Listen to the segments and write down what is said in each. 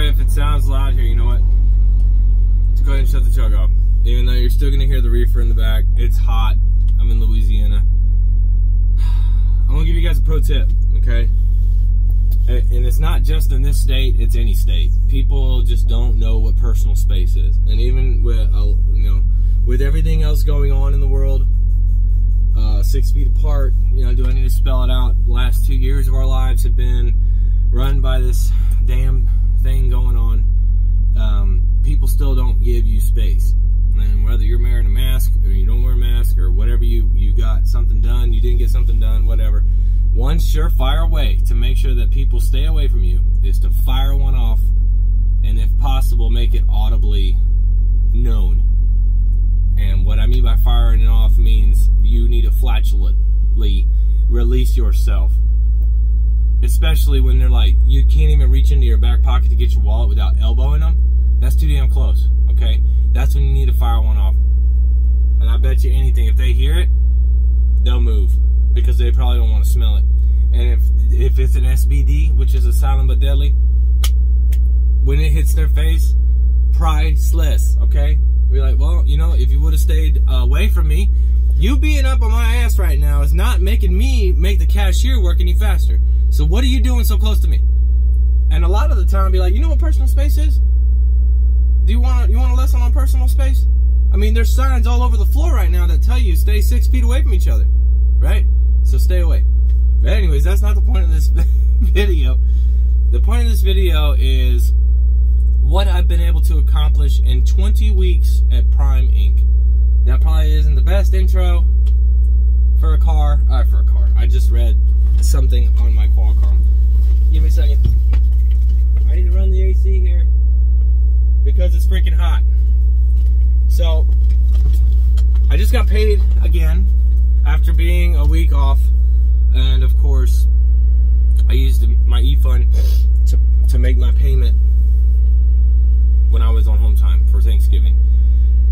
Sorry if it sounds loud here. You know what? Let's go ahead and shut the truck off. Even though you're still gonna hear the reefer in the back. It's hot. I'm in Louisiana. I'm gonna give you guys a pro tip, okay? And it's not just in this state, it's any state. People just don't know what personal space is. And even with, you know, with everything else going on in the world, 6 feet apart, you know, do I need to spell it out? The last 2 years of our lives have been run by this damn thing going on. People still don't give you space. And whether you're wearing a mask or you don't wear a mask or whatever, you got something done, you didn't get something done, whatever. One surefire way to make sure that people stay away from you is to fire one off, and if possible, make it audibly known. And what I mean by firing it off means you need to flatulently release yourself. Especially when they're like, you can't even reach into your back pocket to get your wallet without elbowing them. That's too damn close, okay? That's when you need to fire one off. And I bet you anything, if they hear it, they'll move, because they probably don't want to smell it. And if it's an SBD, which is a silent but deadly, when it hits their face, priceless, okay? We're like, well, you know, if you would have stayed away from me, you being up on my ass right now is not making me make the cashier work any faster. So what are you doing so close to me? And a lot of the time, I'll be like, you know what personal space is? Do you want a lesson on personal space? I mean, there's signs all over the floor right now that tell you stay 6 feet away from each other, right? So stay away. But anyways, that's not the point of this video. The point of this video is what I've been able to accomplish in 20 weeks at Prime Inc. That probably isn't the best intro for a car. I just read something on my Qualcomm. Give me a second. I need to run the AC here because it's freaking hot. So, I just got paid again after being a week off. And of course, I used my e-fund to make my payment when I was on home time for Thanksgiving.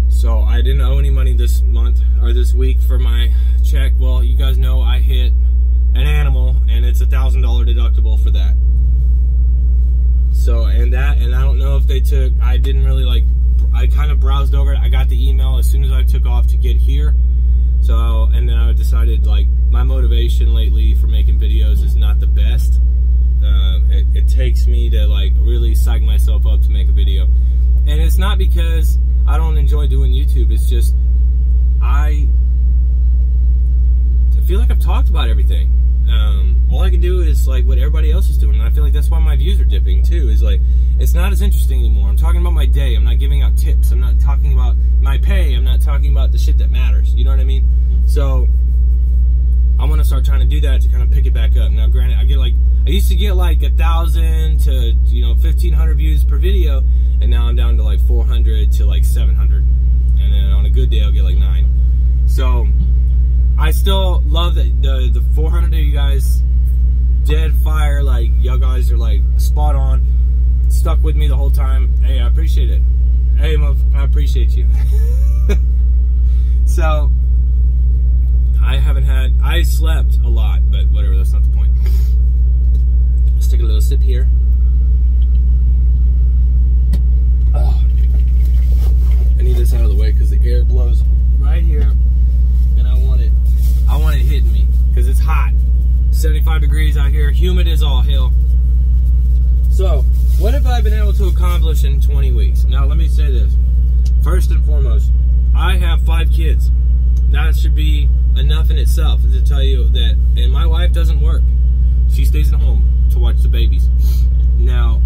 So I didn't owe any money this month or this week for my check. Well, you guys know I hit an animal, and it's $1,000 deductible for that. So, and I don't know if they took, I didn't really like, I kind of browsed over it. I got the email as soon as I took off to get here. So, and then I decided, like, my motivation lately for making videos is not the best. It takes me to, like, really psych myself up to make a video. And it's not because I don't enjoy doing YouTube. It's just, I feel like I've talked about everything. All I can do is, like, what everybody else is doing. And I feel like that's why my views are dipping, too. Is, like, it's not as interesting anymore. I'm talking about my day. I'm not giving out tips. I'm not talking about my pay. I'm not talking about the shit that matters. You know what I mean? So, I'm going to start trying to do that to kind of pick it back up. Now, granted, I used to get like 1,000 to, you know, 1,500 views per video, and now I'm down to like 400 to like 700. And then on a good day, I'll get like 9. So, I still love that the 400 of you guys, dead fire, like, y'all guys are like spot on, stuck with me the whole time. Hey, I appreciate it. Hey, I appreciate you. So, I slept a lot, but whatever, that's not the point. Let's take a little sip here. Oh, I need this out of the way because the air blows right here, and I want it hitting me because it's hot. 75 degrees out here, humid as all hell. So, what have I been able to accomplish in 20 weeks? Now, let me say this. First and foremost, I have 5 kids. That should be enough in itself to tell you that, and my wife doesn't work. She stays at home to watch the babies. Now,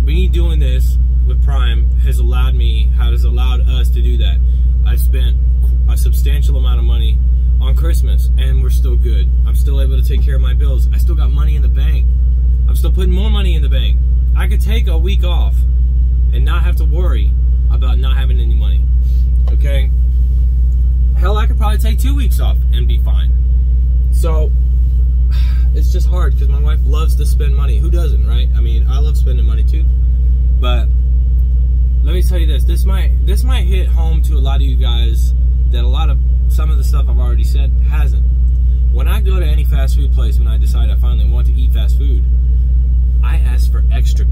me doing this with Prime has allowed us to do that. I spent a substantial amount of money on Christmas, and we're still good. I'm still able to take care of my bills. I still got money in the bank. I'm still putting more money in the bank. I could take a week off and not have to worry about not having any money. Okay? Hell, I could probably take 2 weeks off and be fine. So, it's just hard because my wife loves to spend money. Who doesn't, right? I mean, I love spending money too. But let me tell you this. This might hit home to a lot of you guys that some of the stuff I've already said hasn't. When I go to any fast food place, when I decide I finally want to eat fast food, I ask for extra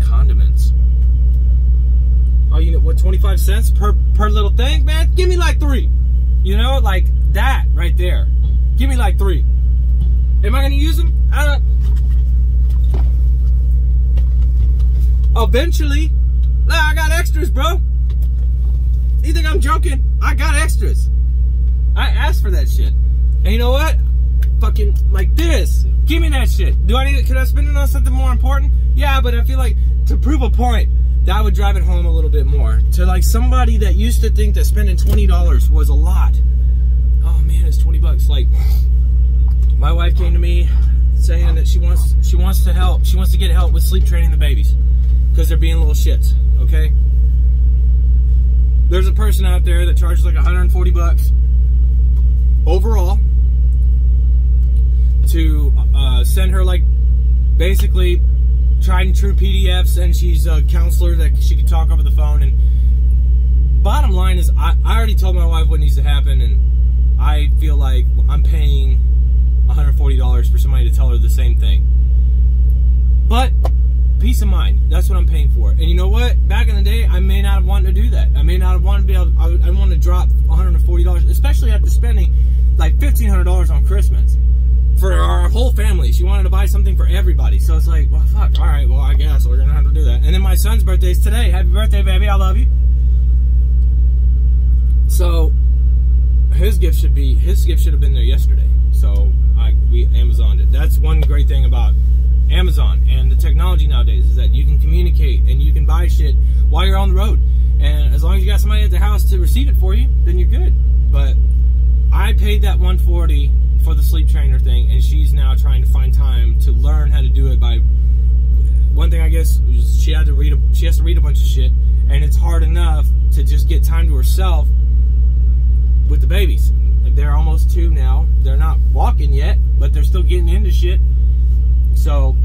25 cents per little thing, man, give me like 3. You know, like that right there. Give me like 3. Am I gonna use them? Eventually. I got extras, bro. You think I'm joking? I got extras. I asked for that shit. And you know what? Fucking like this. Give me that shit. Do I need it? Could I spend it on something more important? Yeah, but I feel like to prove a point, that would drive it home a little bit more. To like somebody that used to think that spending $20 was a lot. Oh man, it's 20 bucks. Like, my wife came to me saying that she wants to help. She wants to get help with sleep training the babies because they're being little shits. Okay. There's a person out there that charges like 140 bucks overall to send her like basically tried and true PDFs, and she's a counselor that she can talk over the phone. And bottom line is, I already told my wife what needs to happen, and I feel like I'm paying $140 for somebody to tell her the same thing. But peace of mind, that's what I'm paying for. And you know what? Back in the day, I may not have wanted to do that. I may not have wanted to be able. I want to drop $140, especially after spending like $1,500 on Christmas for our whole family. She wanted to buy something for everybody, so it's like, well, fuck. All right, well, I guess we're gonna have to do that. And then my son's birthday's today. Happy birthday, baby! I love you. So his gift should have been there yesterday. So we Amazoned it. That's one great thing about Amazon and the technology nowadays, is that you can communicate and you can buy shit while you're on the road. And as long as you got somebody at the house to receive it for you, then you're good. But I paid that $140 for the sleep trainer thing, and she's now trying to find time to learn how to do it. By one thing, I guess, she has to read a bunch of shit, and it's hard enough to just get time to herself with the babies. They're almost 2 now. They're not walking yet, but they're still getting into shit. So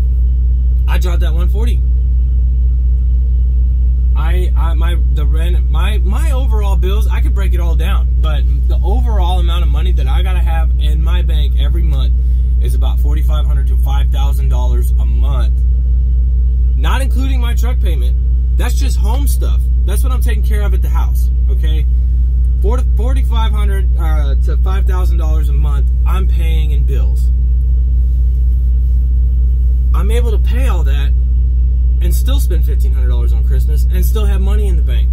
I dropped that $140. My overall bills, I could break it all down, but the overall amount of money that I gotta have in my bank every month is about $4,500 to $5,000 a month, not including my truck payment. That's just home stuff. That's what I'm taking care of at the house. Okay, $4,500 to $5,000 a month I'm paying in bills. I'm able to pay all that and still spend $1,500 on Christmas and still have money in the bank.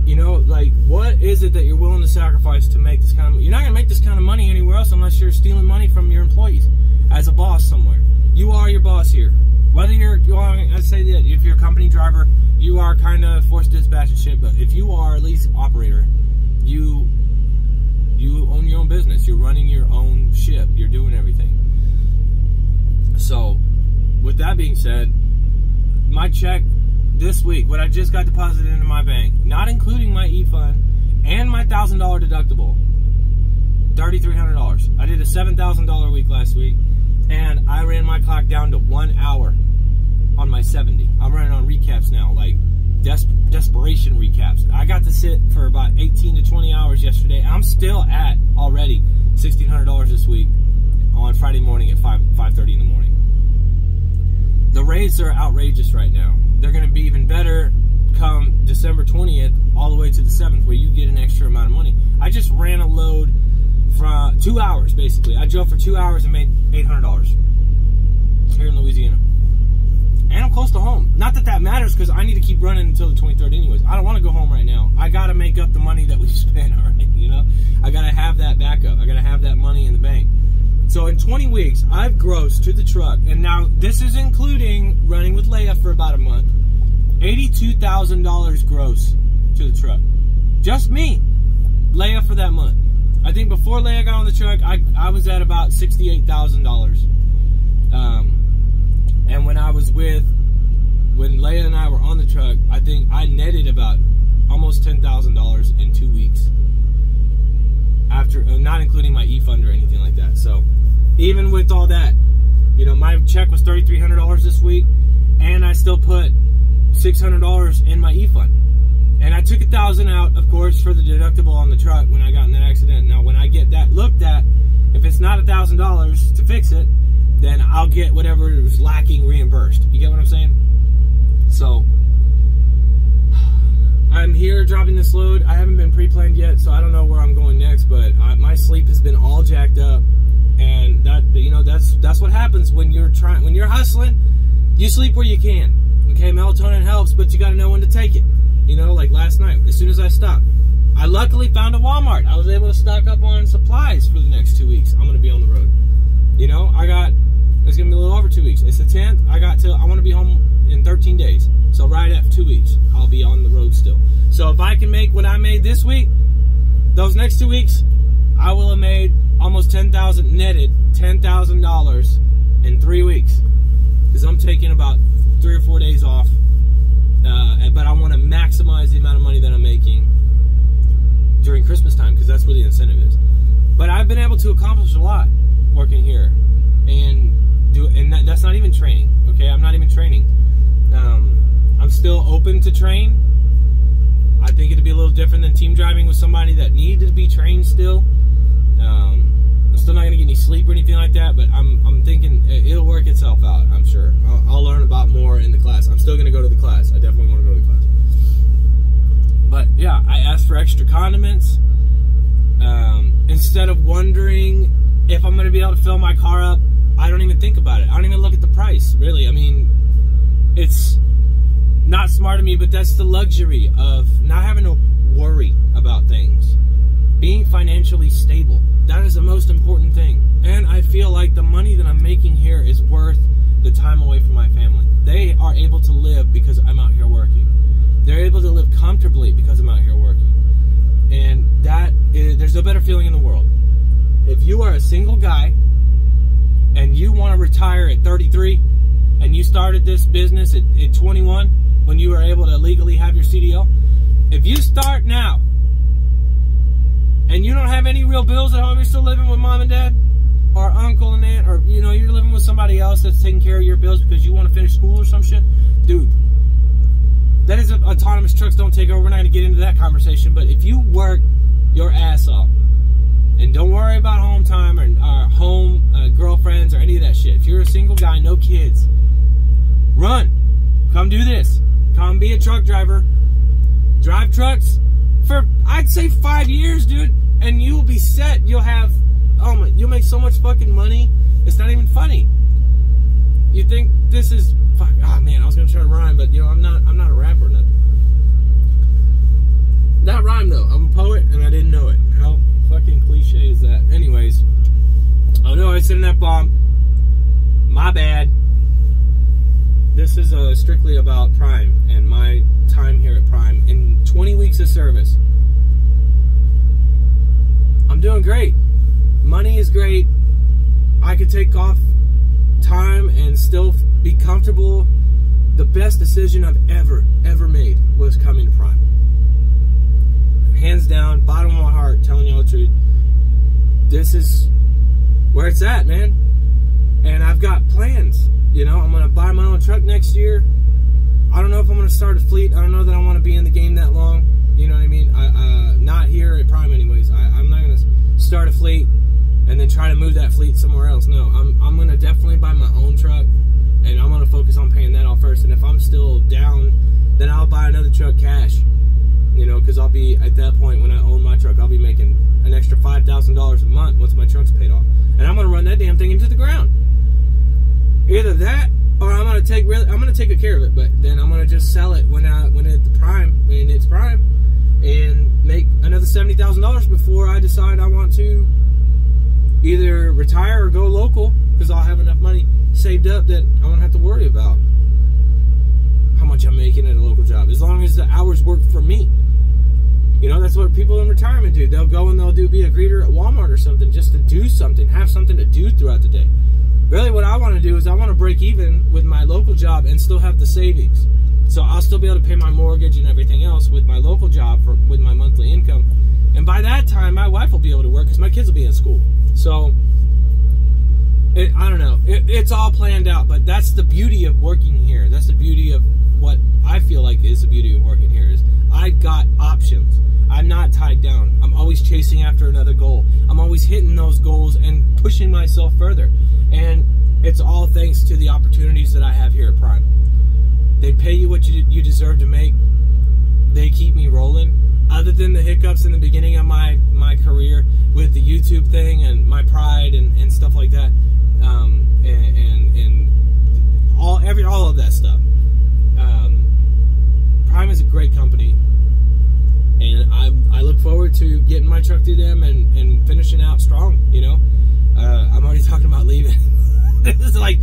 You know, like, what is it that you're willing to sacrifice to make this kind of money? You're not going to make this kind of money anywhere else unless you're stealing money from your employees as a boss somewhere. You are your boss here. Whether I'd say that if you're a company driver, you are kind of forced to dispatch and shit, but if you are at least operator, you own your own business. You're running your own ship. You're doing everything. So, with that being said, my check this week, what I just got deposited into my bank, not including my e-fund and my $1,000 deductible, $3,300. I did a $7,000 week last week, and I ran my clock down to 1 hour on my 70. I'm running on recaps now, like desperation recaps. I got to sit for about 18 to 20 hours yesterday. I'm still at already $1,600 this week on Friday morning at 5:30 in the morning. The rates are outrageous right now. They're going to be even better come December 20th all the way to the 7th, where you get an extra amount of money. I just ran a load from 2 hours, basically. I drove for 2 hours and made $800 here in Louisiana. And I'm close to home. Not that that matters, because I need to keep running until the 23rd anyways. I don't want to go home right now. I got to make up the money that we spent already, you know? I got to have that backup. I got to have that money in the bank. So in 20 weeks, I've grossed to the truck, and now this is including running with Leia for about a month, $82,000 gross to the truck. Just me, Leia, for that month. I think before Leia got on the truck, I was at about $68,000. And when Leia and I were on the truck, I think I netted about almost $10,000 in 2 weeks. After, not including my e-fund or anything like that. So even with all that, you know, my check was $3,300 this week, and I still put $600 in my e-fund. And I took $1,000 out, of course, for the deductible on the truck when I got in that accident. Now, when I get that looked at, if it's not $1,000 to fix it, then I'll get whatever is lacking reimbursed. You get what I'm saying? So I'm here dropping this load. I haven't been pre-planned yet, so I don't know where I'm going next, but my sleep has been all jacked up. And that, you know, that's what happens when you're hustling. You sleep where you can. Okay, melatonin helps, but you got to know when to take it. You know, like last night, as soon as I stopped, I luckily found a Walmart. I was able to stock up on supplies for the next 2 weeks. I'm going to be on the road. You know, it's going to be a little over 2 weeks. It's the 10th. I want to be home in 13 days. So right at 2 weeks, I'll be on the road still. So if I can make what I made this week, those next 2 weeks, I will have made almost $10,000 netted, $10,000 in 3 weeks. Because I'm taking about 3 or 4 days off. But I want to maximize the amount of money that I'm making during Christmas time, because that's where the incentive is. But I've been able to accomplish a lot working here, and that's not even training. Okay, I'm not even training. I'm still open to train. I think it'd be a little different than team driving with somebody that needed to be trained still. I'm still not gonna get any sleep or anything like that, but I'm thinking it'll work itself out. I'm sure. I'll learn about more in the class. I'm still gonna go to the class. I definitely want to go to the class. But yeah, I asked for extra condiments. Instead of wondering if I'm gonna be able to fill my car up, I don't even think about it. I don't even look at the price, really. I mean, it's not smart of me, but that's the luxury of not having to worry about things. Being financially stable. That is the most important thing. And I feel like the money that I'm making here is worth the time away from my family. They are able to live because I'm out here working. They're able to live comfortably because I'm out here working. And there's no better feeling in the world. If you are a single guy and you want to retire at 33 and you started this business at 21 when you were able to legally have your CDL, if you start now and you don't have any real bills at home, you're still living with mom and dad or uncle and aunt, or you know, you're living with somebody else that's taking care of your bills because you want to finish school or some shit, dude, that is autonomous trucks don't take over. We're not going to get into that conversation, but if you work your ass off and don't worry about home time or home girlfriends or any of that shit, if you're a single guy, no kids, run, come do this, come be a truck driver, drive trucks for, I'd say 5 years, dude, and you will be set. You'll have, you'll make so much fucking money, it's not even funny. You think this is, fuck, man, I was gonna try to rhyme, but you know, I'm not a rapper or nothing. Not rhyme though, I'm a poet and I didn't know it. How fucking cliche is that? Anyways, oh no, I said in that bomb, my bad. This is strictly about Prime and my time here at Prime in 20 weeks of service. I'm doing great. Money is great. I could take off time and still be comfortable. The best decision I've ever made was coming to Prime. Hands down, bottom of my heart, telling y'all the truth. This is where it's at, man. And I've got plans. You know, I'm going to buy my own truck next year. I don't know if I'm going to start a fleet. I don't know that I want to be in the game that long. You know what I mean? Not here at Prime anyways. I'm not going to start a fleet and then try to move that fleet somewhere else. No, I'm going to definitely buy my own truck, and I'm going to focus on paying that off first. And if I'm still down, then I'll buy another truck cash. You know, because I'll be, at that point, when I own my truck, I'll be making an extra $5,000 a month once my truck's paid off. And I'm going to run that damn thing into the ground. Either that, or I'm going to take good care of it, but then I'm going to just sell it when it's prime, and make another $70,000 before I decide I want to either retire or go local, because I'll have enough money saved up that I won't have to worry about how much I'm making at a local job, as long as the hours work for me. You know, that's what people in retirement do. They'll go and be a greeter at Walmart or something, just to do something, have something to do throughout the day. Really, what I want to do is I want to break even with my local job and still have the savings. So I'll still be able to pay my mortgage and everything else with my local job with my monthly income. And by that time, my wife will be able to work because my kids will be in school. So, I don't know. It's all planned out, but that's the beauty of working here. That's the beauty of what I feel like is the beauty of working here, is I've got options. I'm not tied down. I'm always chasing after another goal. I'm always hitting those goals and pushing myself further. And it's all thanks to the opportunities that I have here at Prime. They pay you what you deserve to make. they keep me rolling. Other than the hiccups in the beginning of my career with the YouTube thing and my pride and stuff like that, and all of that stuff. Prime is a great company, and I look forward to getting my truck through them and finishing out strong. You know, I'm already talking about leaving. This is like,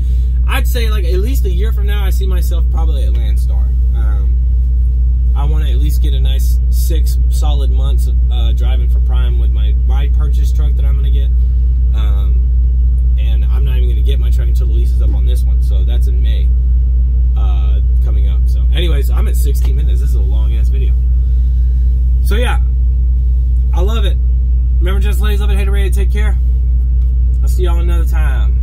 I'd say like at least a year from now, I see myself probably at Landstar. I want to at least get a nice 6 solid months driving for Prime with my purchase truck that I'm going to get. And I'm not even going to get my truck until the lease is up on this one. So that's in May coming up. So anyways, I'm at 16 minutes. This is a long-ass video. So yeah, I love it. Remember, Just Ladies, love it, hate it, rate it, take care. I'll see y'all another time.